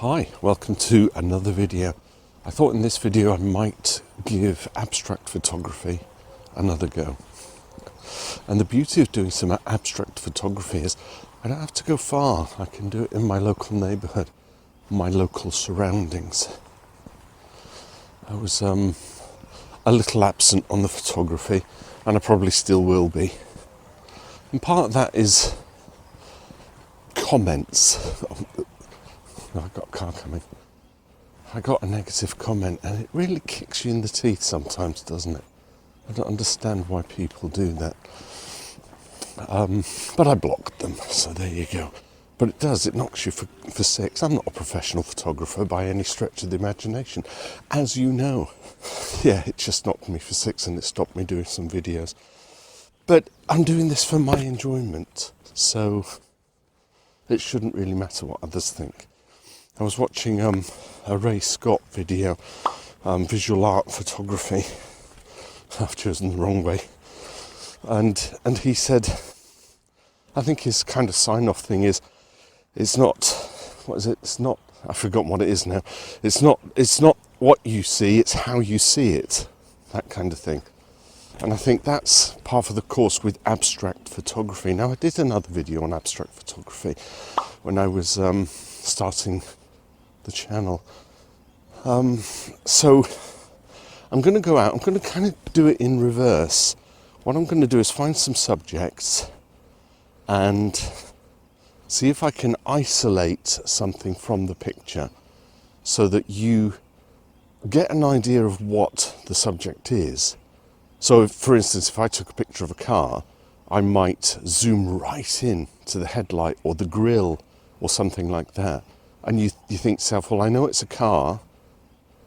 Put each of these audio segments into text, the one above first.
Hi, welcome to another video. I thought in this video I might give abstract photography another go. And the beauty of doing some abstract photography is I don't have to go far. I can do it in my local neighbourhood, my local surroundings. I was a little absent on the photography, and I probably still will be. And part of that is comments. I've got a car coming. I got a negative comment and it really kicks you in the teeth sometimes, doesn't it? I don't understand why people do that. But I blocked them, so there you go. But it does, it knocks you for six. I'm not a professional photographer by any stretch of the imagination, as you know. Yeah, it just knocked me for six and it stopped me doing some videos. But I'm doing this for my enjoyment, so it shouldn't really matter what others think. I was watching a Ray Scott video, visual art photography. I've chosen the wrong way. And he said, I think his kind of sign-off thing is, it's not, what is it? It's not, I've forgotten what it is now. It's not what you see, it's how you see it. That kind of thing. And I think that's part of the course with abstract photography. Now, I did another video on abstract photography when I was starting the channel. So I'm going to go out, I'm going to kind of do it in reverse. What I'm going to do is find some subjects and see if I can isolate something from the picture so that you get an idea of what the subject is. So, for instance, if I took a picture of a car, I might zoom right in to the headlight or the grille or something like that. And you think to yourself, well, I know it's a car,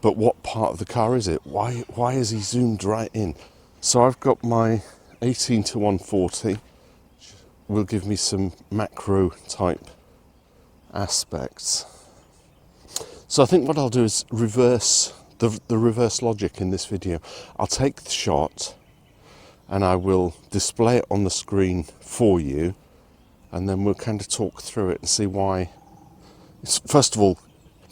but what part of the car is it? Why has he zoomed right in? So I've got my 18 to 140, which will give me some macro type aspects. So I think what I'll do is reverse the reverse logic in this video. I'll take the shot and I will display it on the screen for you, and then we'll kind of talk through it and see why. First of all,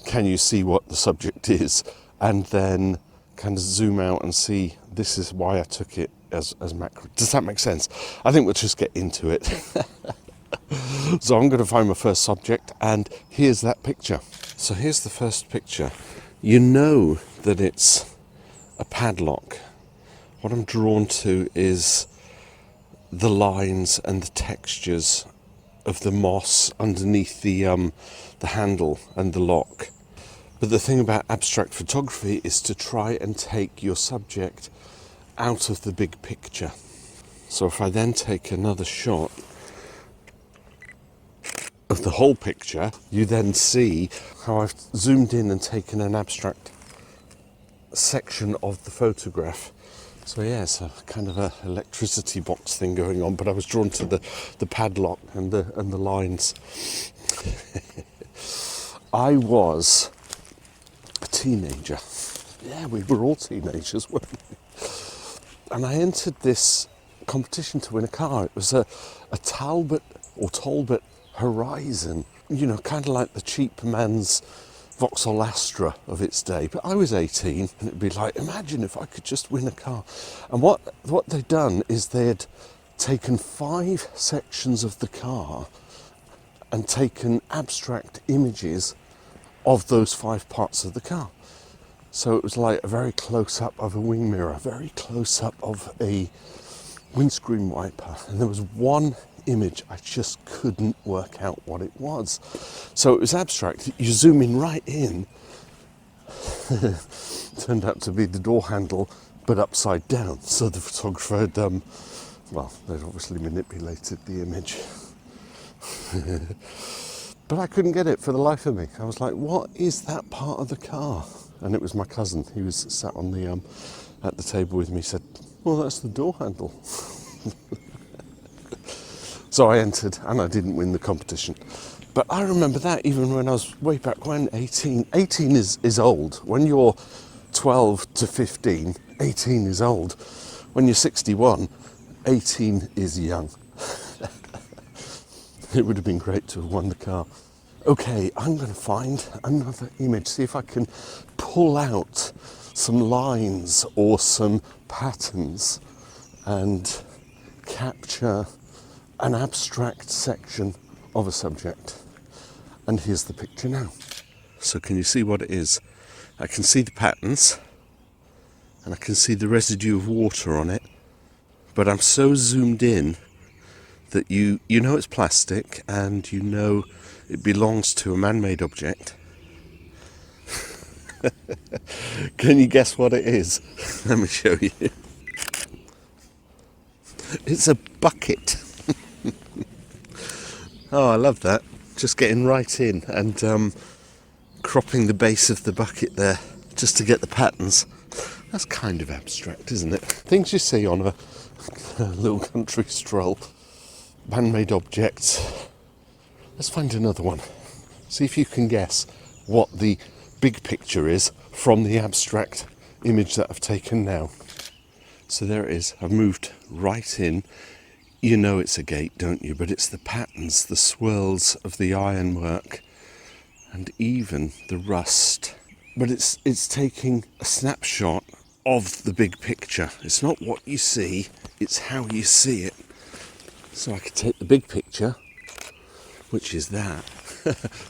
can you see what the subject is? And then kind of zoom out and see, this is why I took it as macro. Does that make sense? I think we'll just get into it. So I'm going to find my first subject, and here's that picture. So here's the first picture. You know that it's a padlock. What I'm drawn to is the lines and the textures of the moss underneath the handle and the lock. But the thing about abstract photography is to try and take your subject out of the big picture. So if I then take another shot of the whole picture, you then see how I've zoomed in and taken an abstract section of the photograph. So yeah, it's a kind of a electricity box thing going on, but I was drawn to the padlock and the lines. I was a teenager. Yeah, we were all teenagers, weren't we? And I entered this competition to win a car. It was a Talbot Horizon, you know, kind of like the cheap man's Vauxhall Astra of its day. But I was 18 and it'd be like, imagine if I could just win a car. And what they'd done is they'd taken 5 sections of the car and taken abstract images of those 5 parts of the car. So it was like a very close-up of a wing mirror, very close-up of a windscreen wiper, and there was one image I just couldn't work out what it was. So it was abstract. You zoom in right in. Turned out to be the door handle, but upside down. So the photographer had, they'd obviously manipulated the image. But I couldn't get it for the life of me. I was like, what is that part of the car? And it was my cousin. He was sat on the at the table with me. He said, well, that's the door handle. So I entered and I didn't win the competition. But I remember that even when I was way back when, 18 is old. When you're 12 to 15, 18 is old. When you're 61, 18 is young. It would have been great to have won the car. Okay, I'm going to find another image, see if I can pull out some lines or some patterns and capture an abstract section of a subject. And here's the picture now. So can you see what it is? I can see the patterns and I can see the residue of water on it, but I'm so zoomed in that you know it's plastic and you know it belongs to a man-made object. Can you guess what it is? Let me show you. It's a bucket. Oh, I love that. Just getting right in and cropping the base of the bucket there just to get the patterns. That's kind of abstract, isn't it? Things you see on a little country stroll. Man-made objects. Let's find another one. See if you can guess what the big picture is from the abstract image that I've taken now. So there it is. I've moved right in. You know it's a gate, don't you? But it's the patterns, the swirls of the ironwork, and even the rust. But it's taking a snapshot of the big picture. It's not what you see, it's how you see it. So I could take the big picture, which is that,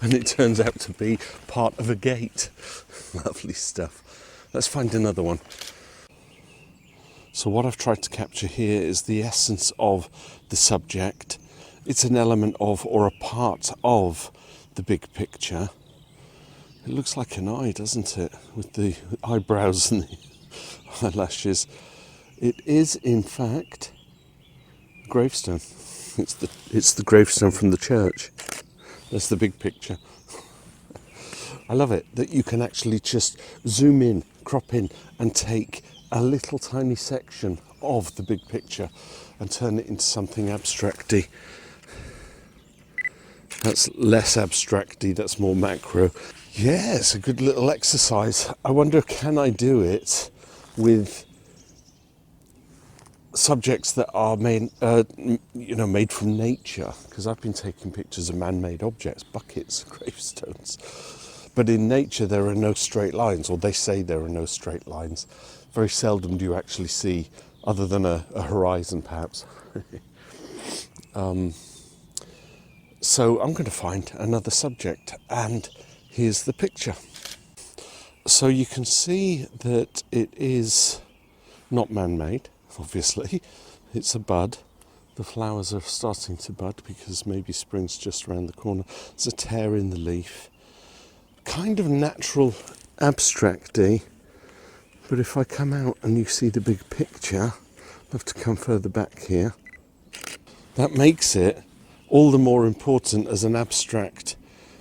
and it turns out to be part of a gate. Lovely stuff. Let's find another one. So what I've tried to capture here is the essence of the subject. It's an element of, or a part of, the big picture. It looks like an eye, doesn't it? With the eyebrows and the eyelashes. It is, in fact, gravestone. It's the gravestone from the church. That's the big picture. I love it that you can actually just zoom in, crop in, and take a little tiny section of the big picture and turn it into something abstracty. That's less abstracty, that's more macro. Yeah, it's a good little exercise. I wonder, can I do it with subjects that are made from nature? Because I've been taking pictures of man-made objects, buckets, gravestones. But in nature there are no straight lines, or they say there are no straight lines. Very seldom do you actually see, other than a horizon perhaps. So I'm going to find another subject, and here's the picture. So you can see that it is not man-made, obviously. It's a bud. The flowers are starting to bud because maybe spring's just around the corner. There's a tear in the leaf. Kind of natural, abstracty. But if I come out and you see the big picture, I'll have to come further back here. That makes it all the more important as an abstract,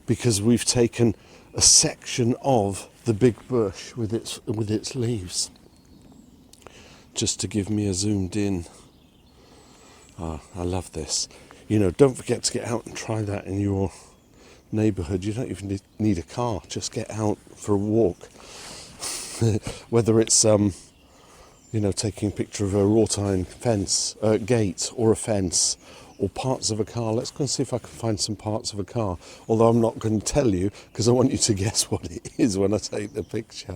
because we've taken a section of the big bush with its leaves. Just to give me a zoomed in. I love this. Don't forget to get out and try that in your neighbourhood. You don't even need a car. Just get out for a walk. Whether it's taking a picture of a wrought iron fence, gate, or a fence, or parts of a car. Let's go and see if I can find some parts of a car. Although I'm not going to tell you, because I want you to guess what it is when I take the picture.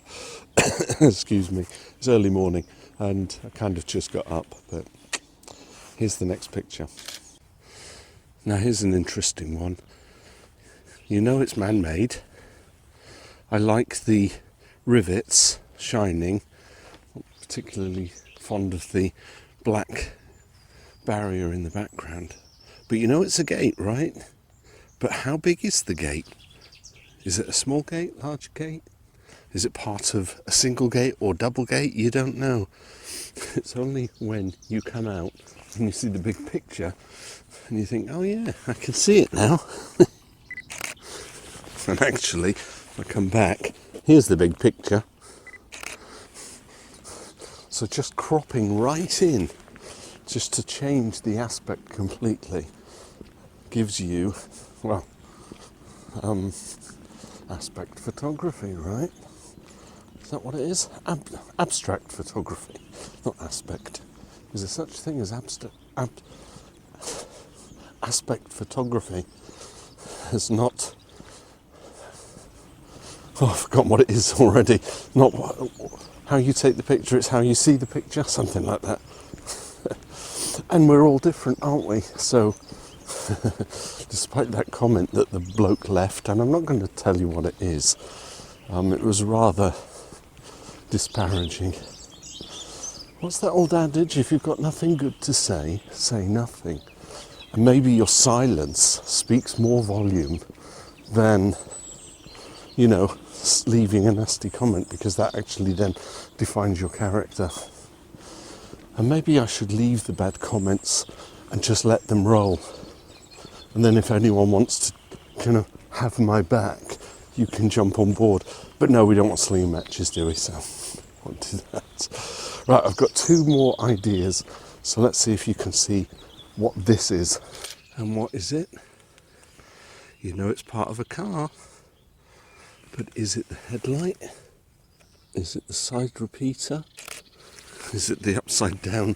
Excuse me. It's early morning and I kind of just got up, but here's the next picture. Now here's an interesting one. It's man-made. I like the rivets shining. I'm particularly fond of the black barrier in the background. But it's a gate, right? But how big is the gate? Is it a small gate, large gate? Is it part of a single gate or double gate? You don't know. It's only when you come out and you see the big picture and you think, oh yeah, I can see it now. And actually, if I come back, here's the big picture. So just cropping right in, just to change the aspect completely, gives you, aspect photography, right? Is that what it is? Abstract photography, not aspect. Is there such a thing as aspect photography? It's not Oh, I've forgotten what it is already. Not how you take the picture, it's how you see the picture, something like that. And we're all different, aren't we? So, despite that comment that the bloke left, and I'm not going to tell you what it is, it was rather disparaging. What's that old adage? If you've got nothing good to say, say nothing. And maybe your silence speaks more volume than, you know, leaving a nasty comment, because that actually then defines your character. And maybe I should leave the bad comments and just let them roll. And then if anyone wants to kind of have my back, you can jump on board. But no, we don't want sling matches, do we? So I won't do that. Right, I've got 2 more ideas. So let's see if you can see what this is. And what is it? You know it's part of a car. But is it the headlight? Is it the side repeater? Is it the upside down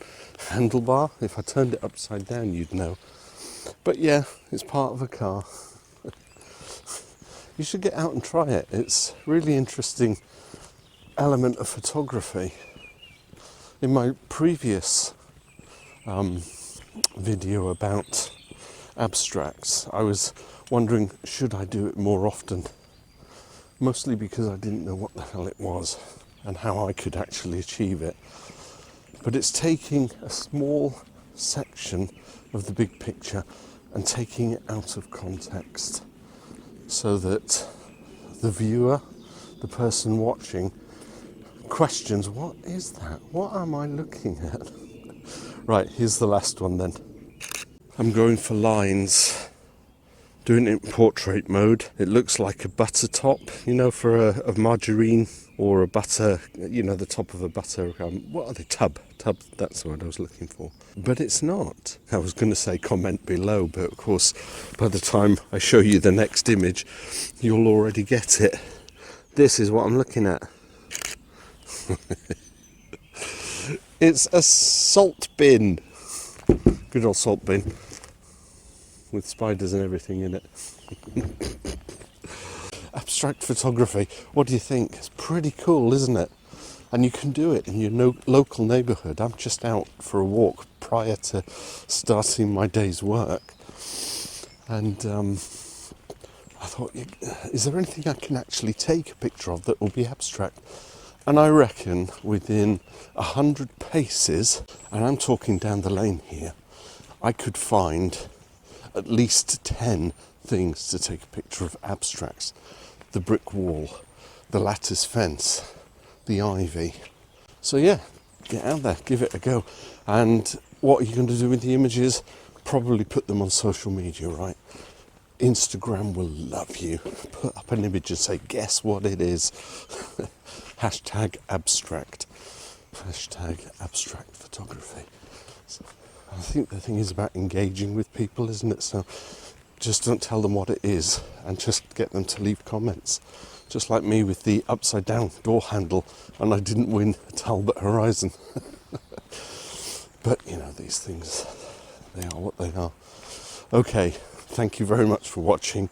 handlebar? If I turned it upside down, you'd know. But yeah, it's part of a car. You should get out and try it. It's a really interesting element of photography. In my previous video about abstracts, I was wondering, should I do it more often? Mostly because I didn't know what the hell it was and how I could actually achieve it. But it's taking a small section of the big picture and taking it out of context so that the viewer, the person watching, questions, what is that? What am I looking at? Right, here's the last one then. I'm going for lines, doing it in portrait mode. It looks like a butter top, you know, for a margarine or a butter, you know, the top of a butter, what are they, tub, that's the word I was looking for. But it's not. I was going to say comment below, but of course, by the time I show you the next image, you'll already get it. This is what I'm looking at. It's a salt bin. Good old salt bin. With spiders and everything in it. Abstract photography, what do you think? It's pretty cool, isn't it? And you can do it in your local neighbourhood. I'm just out for a walk prior to starting my day's work. And I thought, is there anything I can actually take a picture of that will be abstract? And I reckon within 100 paces, and I'm talking down the lane here, I could find at least 10 things to take a picture of abstracts. The brick wall, the lattice fence, the ivy. So yeah, get out there, give it a go. And what are you going to do with the images? Probably put them on social media, right? Instagram will love you. Put up an image and say, guess what it is? Hashtag abstract. Hashtag abstract photography. So I think the thing is about engaging with people, isn't it? So just don't tell them what it is and just get them to leave comments. Just like me with the upside down door handle, and I didn't win a Talbot Horizon. But you know, these things, they are what they are. Okay, thank you very much for watching.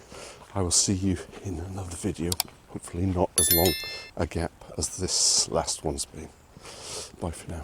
I will see you in another video, hopefully not as long a gap as this last one's been. Bye for now.